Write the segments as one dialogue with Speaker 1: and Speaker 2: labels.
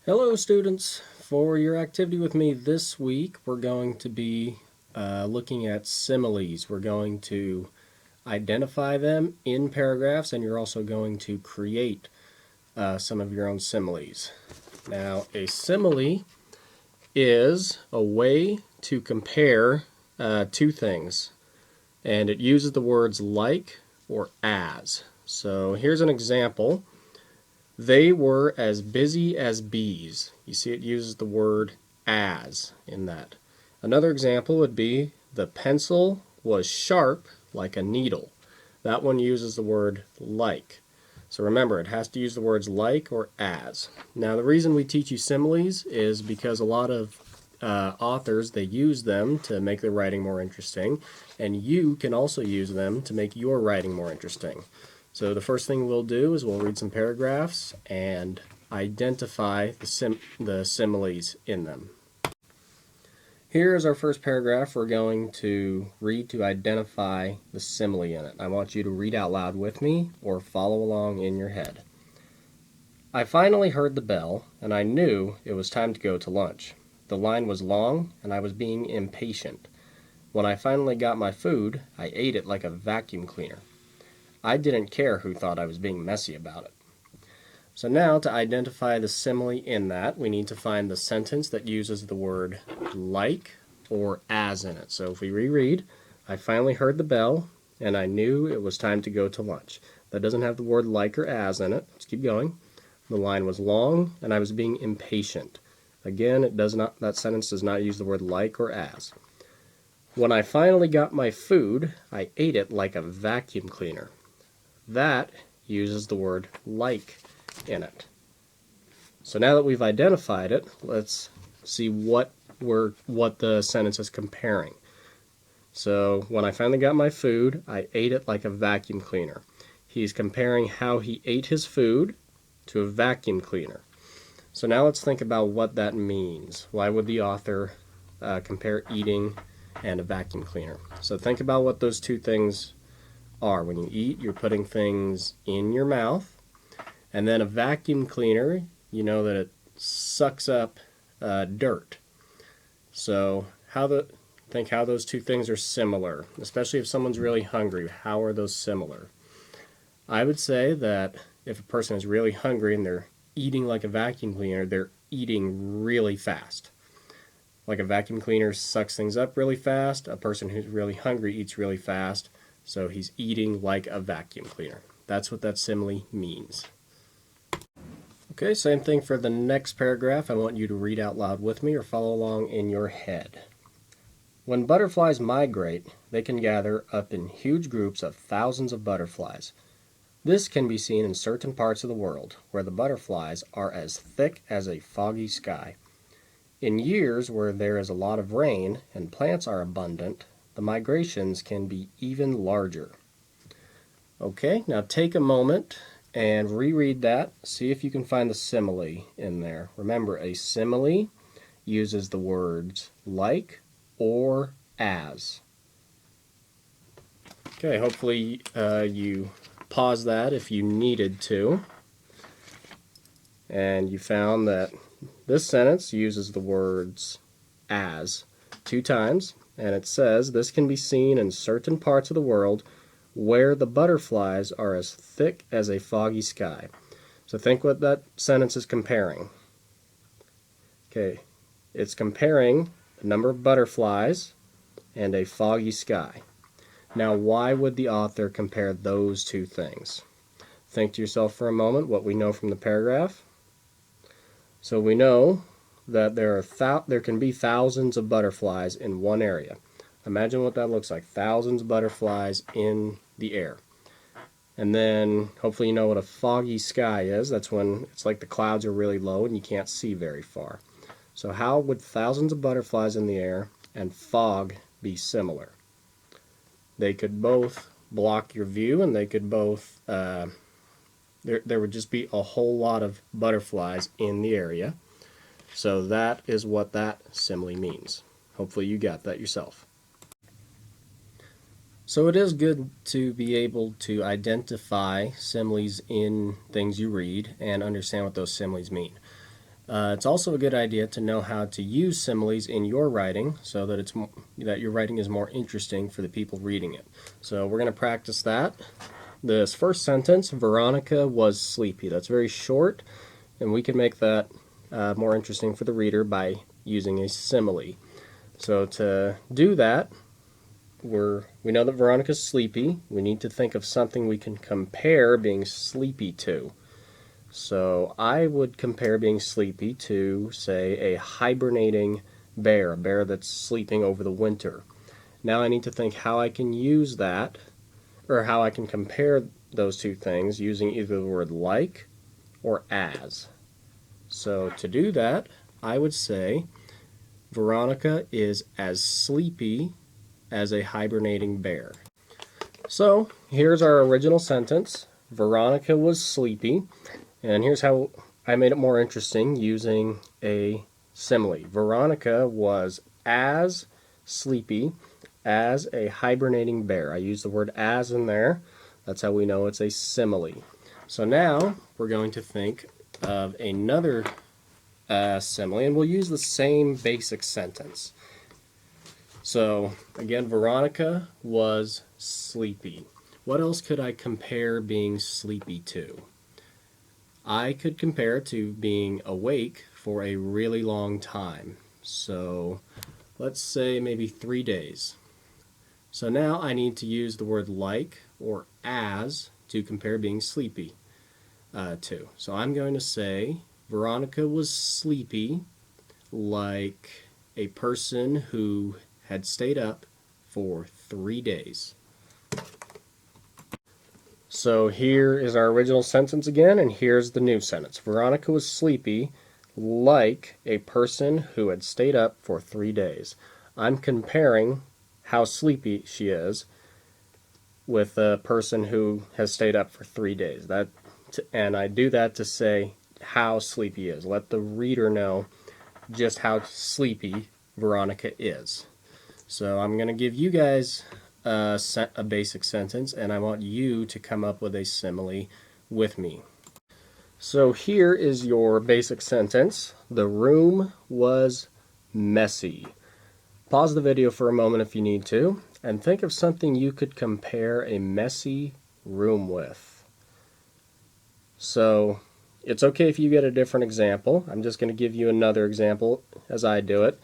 Speaker 1: Hello students! For your activity with me this week, we're going to be looking at similes. We're going to identify them in paragraphs, and you're also going to create some of your own similes. Now, a simile is a way to compare two things, and it uses the words like or as. So here's an example. They were as busy as bees. You see it uses the word as in that. Another example would be the pencil was sharp like a needle. That one uses the word like. So remember, it has to use the words like or as. Now the reason we teach you similes is because a lot of authors, they use them to make their writing more interesting, and you can also use them to make your writing more interesting. So the first thing we'll do is we'll read some paragraphs and identify the similes in them. Here is our first paragraph we're going to read to identify the simile in it. I want you to read out loud with me or follow along in your head. I finally heard the bell, and I knew it was time to go to lunch. The line was long, and I was being impatient. When I finally got my food, I ate it like a vacuum cleaner. I didn't care who thought I was being messy about it. So now, to identify the simile in that, we need to find the sentence that uses the word like or as in it. So if we reread, I finally heard the bell, and I knew it was time to go to lunch. That doesn't have the word like or as in it. Let's keep going. The line was long, and I was being impatient. Again, that sentence does not use the word like or as. When I finally got my food, I ate it like a vacuum cleaner. That uses the word like in it. So now that we've identified it, let's see what the sentence is comparing. So when I finally got my food, I ate it like a vacuum cleaner. He's comparing how he ate his food to a vacuum cleaner. So now let's think about what that means. Why would the author compare eating and a vacuum cleaner? So think about what those two things are. When you eat, you're putting things in your mouth, and then a vacuum cleaner, you know that it sucks up dirt. So think how those two things are similar, especially if someone's really hungry. How are those similar? I would say that if a person is really hungry and they're eating like a vacuum cleaner, they're eating really fast. Like a vacuum cleaner sucks things up really fast, a person who's really hungry eats really fast. So he's eating like a vacuum cleaner. That's what that simile means. Okay, same thing for the next paragraph. I want you to read out loud with me or follow along in your head. When butterflies migrate, they can gather up in huge groups of thousands of butterflies. This can be seen in certain parts of the world where the butterflies are as thick as a foggy sky. In years where there is a lot of rain and plants are abundant, the migrations can be even larger. Okay, now take a moment and reread that. See if you can find the simile in there. Remember, a simile uses the words like or as. Okay, hopefully you pause that if you needed to. And you found that this sentence uses the words as 2 times. And it says, this can be seen in certain parts of the world where the butterflies are as thick as a foggy sky. So think what that sentence is comparing. Okay, it's comparing the number of butterflies and a foggy sky. Now, why would the author compare those two things? Think to yourself for a moment what we know from the paragraph. So we know that there can be thousands of butterflies in one area. Imagine what that looks like, thousands of butterflies in the air. And then hopefully you know what a foggy sky is. That's when it's like the clouds are really low and you can't see very far. So how would thousands of butterflies in the air and fog be similar? They could both block your view, and they could both, there would just be a whole lot of butterflies in the area. So that is what that simile means. Hopefully you got that yourself. So it is good to be able to identify similes in things you read and understand what those similes mean. It's also a good idea to know how to use similes in your writing so that that your writing is more interesting for the people reading it. So we're going to practice that. This first sentence, Veronica was sleepy. That's very short, and we can make that more interesting for the reader by using a simile. So to do that, we know that Veronica's sleepy. We need to think of something we can compare being sleepy to. So I would compare being sleepy to, say, a hibernating bear, a bear that's sleeping over the winter. Now I need to think how I can use that, or how I can compare those two things using either the word like or as. So to do that, I would say Veronica is as sleepy as a hibernating bear. So here's our original sentence. Veronica was sleepy. And here's how I made it more interesting using a simile. Veronica was as sleepy as a hibernating bear. I use the word as in there. That's how we know it's a simile. So now we're going to think of another simile, and we'll use the same basic sentence. So again, Veronica was sleepy. What else could I compare being sleepy to? I could compare it to being awake for a really long time. So let's say maybe 3 days. So now I need to use the word like or as to compare being sleepy to. So I'm going to say Veronica was sleepy like a person who had stayed up for 3 days. So here is our original sentence again, and here's the new sentence. Veronica was sleepy like a person who had stayed up for 3 days. I'm comparing how sleepy she is with a person who has stayed up for 3 days. And I do that to say how sleepy is. Let the reader know just how sleepy Veronica is. So I'm going to give you guys a basic sentence, and I want you to come up with a simile with me. So here is your basic sentence. The room was messy. Pause the video for a moment if you need to, and think of something you could compare a messy room with. So it's okay if you get a different example. I'm just going to give you another example as I do it.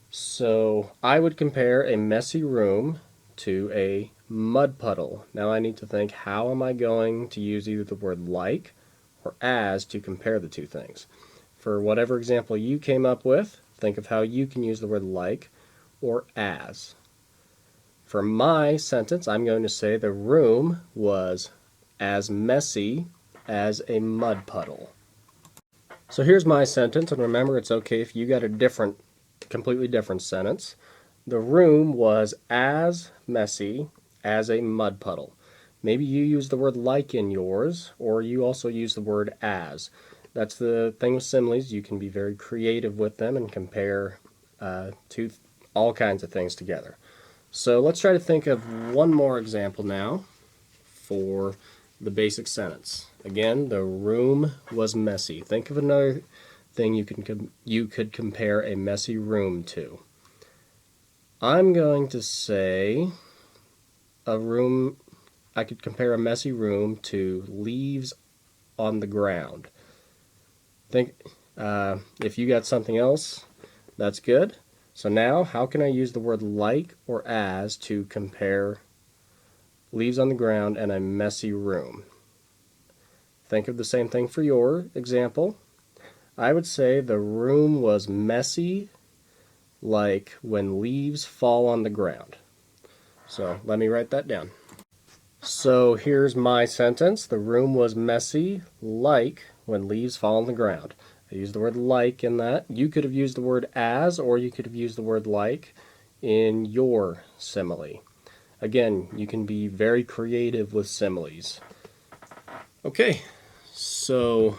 Speaker 1: So I would compare a messy room to a mud puddle. Now I need to think, how am I going to use either the word like or as to compare the two things? For whatever example you came up with, think of how you can use the word like or as. For my sentence, I'm going to say the room was as messy as a mud puddle. So here's my sentence, and remember, it's okay if you got a completely different sentence. The room was as messy as a mud puddle. Maybe you use the word like in yours, or you also use the word as. That's the thing with similes. You can be very creative with them and compare all kinds of things together. So let's try to think of one more example now for the basic sentence. Again, the room was messy. Think of another thing you could compare a messy room to. I'm going to say I could compare a messy room to leaves on the ground. Think if you got something else, that's good. So now, how can I use the word like or as to compare leaves on the ground and a messy room? Think of the same thing for your example. I would say the room was messy like when leaves fall on the ground. So let me write that down. So here's my sentence. The room was messy like when leaves fall on the ground. I used the word like in that. You could have used the word as, or you could have used the word like in your simile. Again, you can be very creative with similes. Okay, so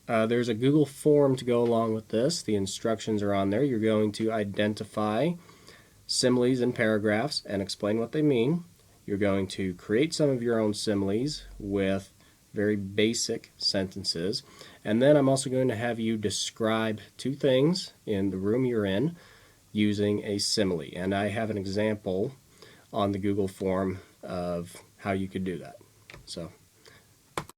Speaker 1: there's a Google form to go along with this. The instructions are on there. You're going to identify similes in paragraphs and explain what they mean. You're going to create some of your own similes with very basic sentences. And then I'm also going to have you describe two things in the room you're in using a simile. And I have an example on the Google form of how you could do that. So